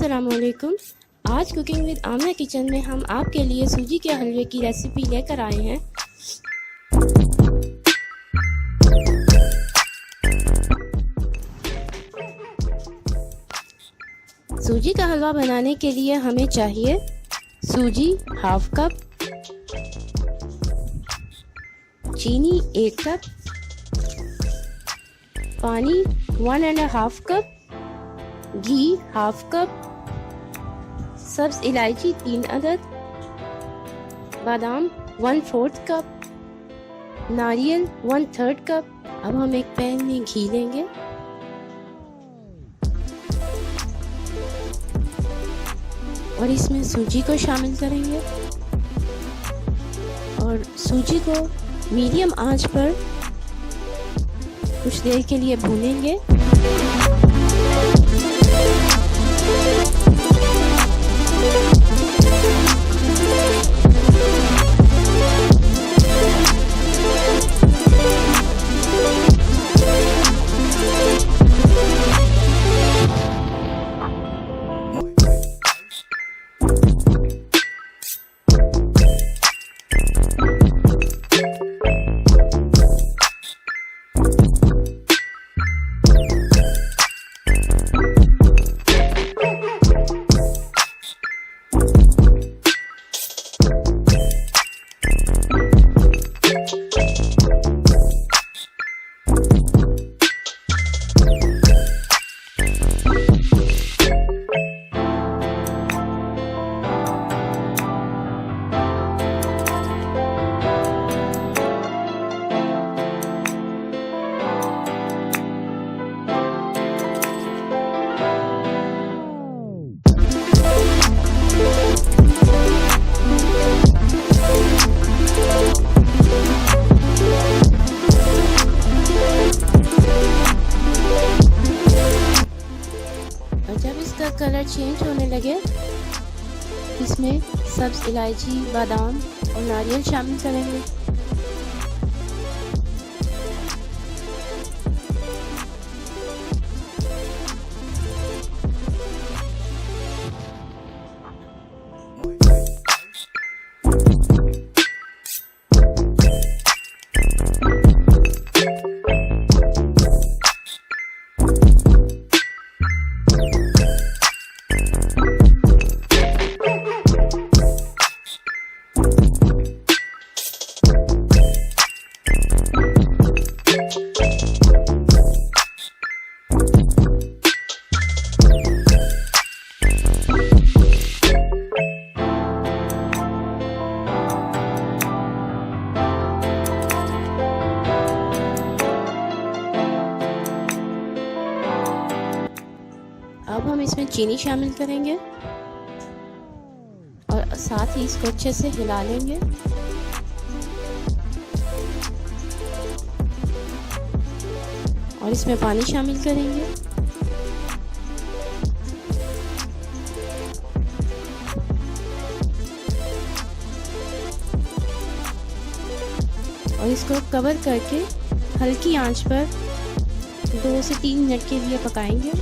अस्सलामुअलैकुम। आज cooking with Amna kitchen में हम आपके लिए सूजी के हलवे की रेसिपी लेकर आए हैं। सूजी का हलवा बनाने के लिए हमें चाहिए सूजी हाफ कप, चीनी 1 कप, पानी 1.5 कप, घी हाफ कप, सब्ज इलायची 3 अदद, बादाम 1/4 कप, नारियल 1/3 कप। अब हम एक पैन में घी लेंगे और इसमें सूजी को शामिल करेंगे और सूजी को मीडियम आंच पर कुछ देर के लिए भूनेंगे। जब इसका कलर चेंज होने लगे इसमें सब्ज इलायची, बादाम और नारियल शामिल करेंगे। अब हम इसमें चीनी शामिल करेंगे और साथ ही इसको अच्छे से हिला लेंगे। और इसमें पानी शामिल करेंगे और इसको कवर करके हल्की आंच पर 2 से 3 मिनट के लिए पकाएंगे।